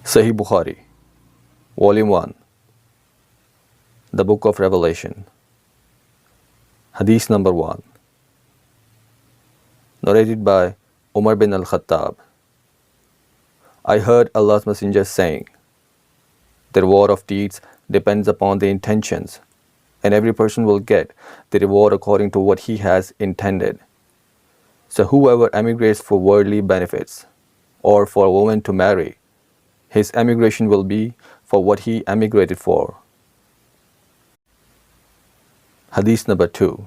Sahih Bukhari, Volume 1, The Book of Revelation, Hadith number 1, narrated by Umar bin al-Khattab. I heard Allah's Messenger saying, the reward of deeds depends upon the intentions, and every person will get the reward according to what he has intended. So whoever emigrates for worldly benefits, or for a woman to marry, his emigration will be for what he emigrated for. Hadith number 2,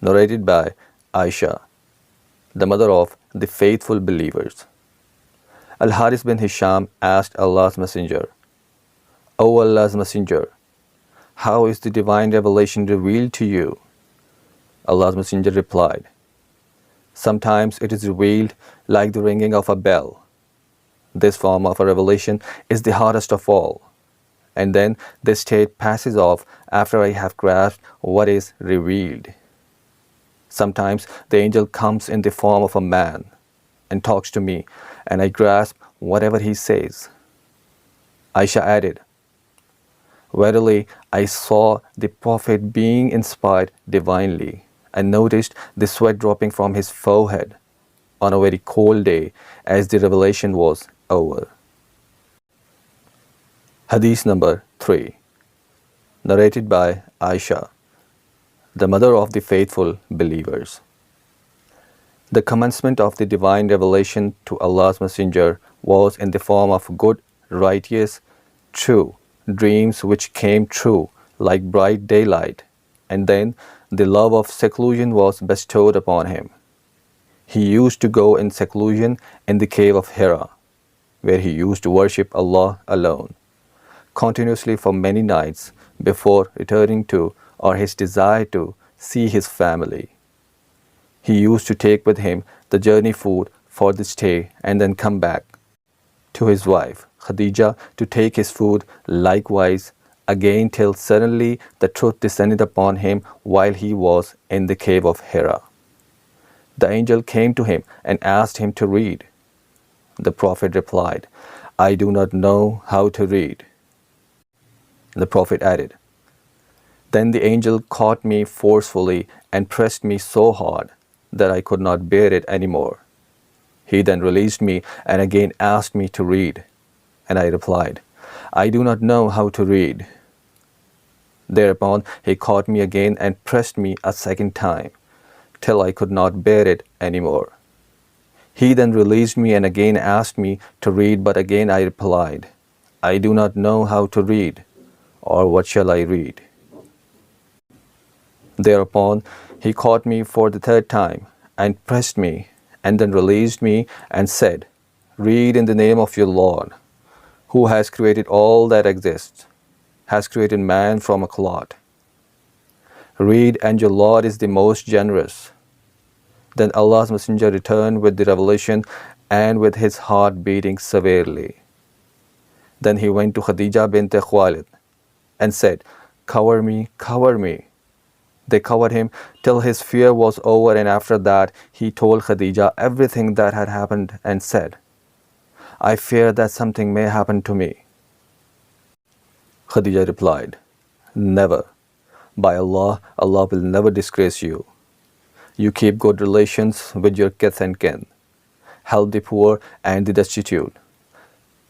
narrated by Aisha, the mother of the faithful believers. Al-Harith bin Hisham asked Allah's Messenger, O Allah's Messenger, how is the divine revelation revealed to you? Allah's Messenger replied, sometimes it is revealed like the ringing of a bell. This form of a revelation is the hardest of all, and then this state passes off after I have grasped what is revealed. Sometimes the angel comes in the form of a man and talks to me, and I grasp whatever he says. Aisha added, verily I saw the Prophet being inspired divinely, and noticed the sweat dropping from his forehead on a very cold day as the revelation was over. Hadith number 3, narrated by Aisha, the mother of the faithful believers. The commencement of the divine revelation to Allah's Messenger was in the form of good, righteous, true dreams which came true like bright daylight, and then the love of seclusion was bestowed upon him. He used to go in seclusion in the cave of Hira, where he used to worship Allah alone, continuously for many nights before returning to, or his desire to, see his family. He used to take with him the journey food for the stay and then come back to his wife Khadija to take his food likewise again, till suddenly the truth descended upon him while he was in the cave of Hira. The angel came to him and asked him to read. The Prophet replied, I do not know how to read. The Prophet added, then the angel caught me forcefully and pressed me so hard that I could not bear it anymore. He then released me and again asked me to read, and I replied, I do not know how to read. Thereupon he caught me again and pressed me a second time, till I could not bear it anymore. He then released me and again asked me to read, but again I replied, I do not know how to read, or what shall I read? Thereupon he caught me for the third time and pressed me, and then released me and said, read in the name of your Lord, who has created all that exists, has created man from a clot. Read, and your Lord is the most generous. Then Allah's Messenger returned with the revelation and with his heart beating severely. Then he went to Khadija bint Khuwailid and said, cover me, cover me. They covered him till his fear was over, and after that he told Khadija everything that had happened and said, I fear that something may happen to me. Khadija replied, never. By Allah, Allah will never disgrace you. You keep good relations with your kith and kin. Help the poor and the destitute.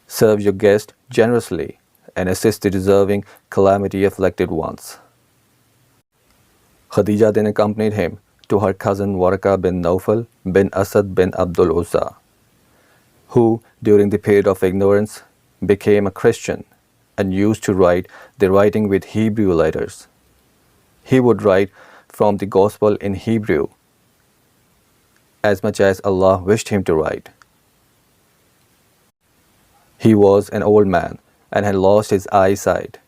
Serve your guests generously and assist the deserving calamity-afflicted ones. Khadija then accompanied him to her cousin Warqa bin Nawfal bin Asad bin Abdul Uzza, who, during the period of ignorance, became a Christian and used to write the writing with Hebrew letters. He would write from the Gospel in Hebrew, as much as Allah wished him to write. He was an old man and had lost his eyesight.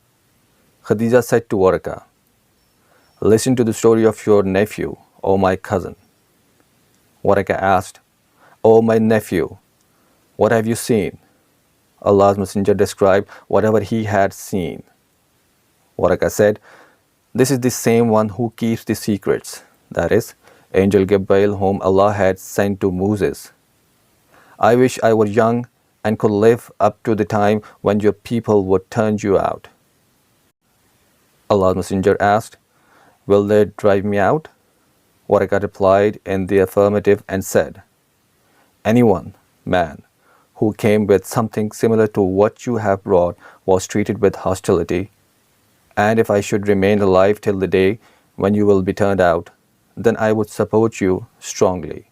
Khadija said to Warqa, listen to the story of your nephew, O my cousin. Warqa asked, O my nephew, what have you seen? Allah's Messenger described whatever he had seen. Warqa said, this is the same one who keeps the secrets, that is, Angel Gabriel whom Allah had sent to Moses. I wish I were young and could live up to the time when your people would turn you out. Allah's Messenger asked, "Will they drive me out?" Waraqah replied in the affirmative and said, "Anyone, man, who came with something similar to what you have brought was treated with hostility, and if I should remain alive till the day when you will be turned out, then I would support you strongly."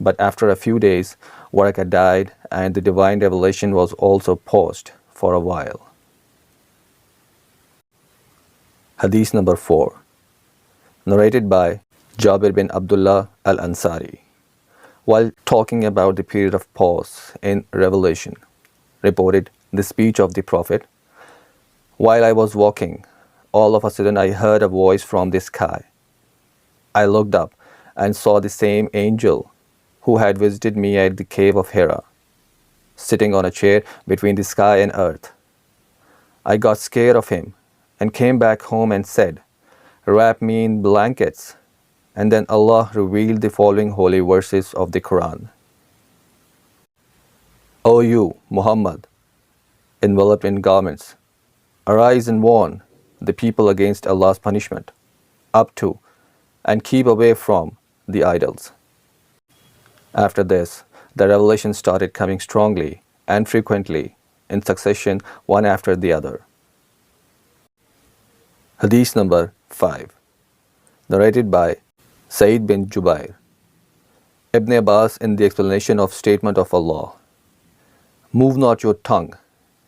But after a few days, Waraqah died, and the divine revelation was also paused for a while. Hadith number 4, narrated by Jabir bin Abdullah al-Ansari, while talking about the period of pause in revelation, reported the speech of the Prophet, "While I was walking, all of a sudden I heard a voice from the sky. I looked up and saw the same angel who had visited me at the cave of Hira, sitting on a chair between the sky and earth. I got scared of him and came back home and said, 'Wrap me in blankets.' And then Allah revealed the following holy verses of the Quran. O you, Muhammad, enveloped in garments, arise and warn the people against Allah's punishment, up to and keep away from the idols." After this, the revelation started coming strongly and frequently in succession, one after the other. Hadith number 5, narrated by Sa'id bin Jubair. Ibn Abbas in the explanation of statement of Allah, "Move not your tongue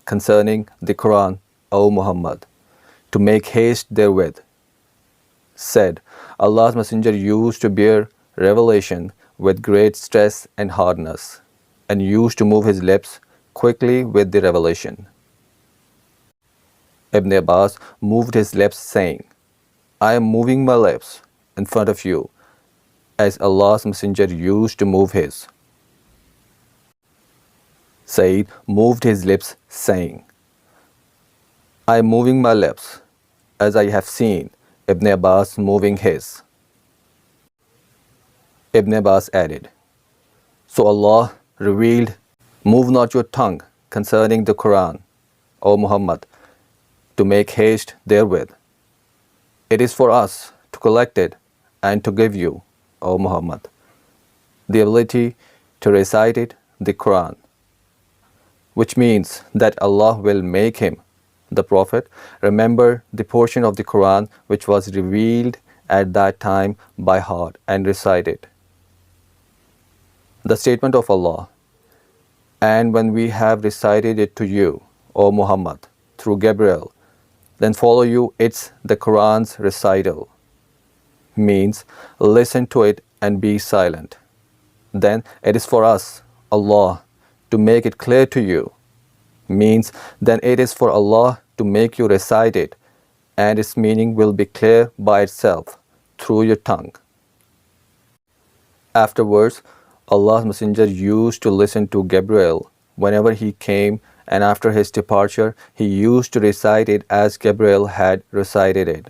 concerning the Quran, O Muhammad, to make haste therewith," said, Allah's Messenger used to bear revelation with great stress and hardness, and used to move his lips quickly with the revelation. Ibn Abbas moved his lips, saying, "I am moving my lips in front of you, as Allah's Messenger used to move his." Said moved his lips, saying, "I am moving my lips, as I have seen Ibn Abbas moving his." Ibn Abbas added, "So Allah revealed, 'Move not your tongue concerning the Quran, O Muhammad, to make haste therewith. It is for us to collect it and to give you, O Muhammad, the ability to recite it, the Quran,' which means that Allah will make him, the Prophet, remember the portion of the Quran which was revealed at that time by heart and recite it. The statement of Allah, 'And when we have recited it to you, O Muhammad, through Gabriel, then follow you it's the Quran's recital,' means listen to it and be silent. Then it is for us, Allah, to make it clear to you,' means then it is for Allah to make you recite it, and its meaning will be clear by itself through your tongue." Afterwards, Allah's Messenger used to listen to Gabriel whenever he came, and after his departure, he used to recite it as Gabriel had recited it.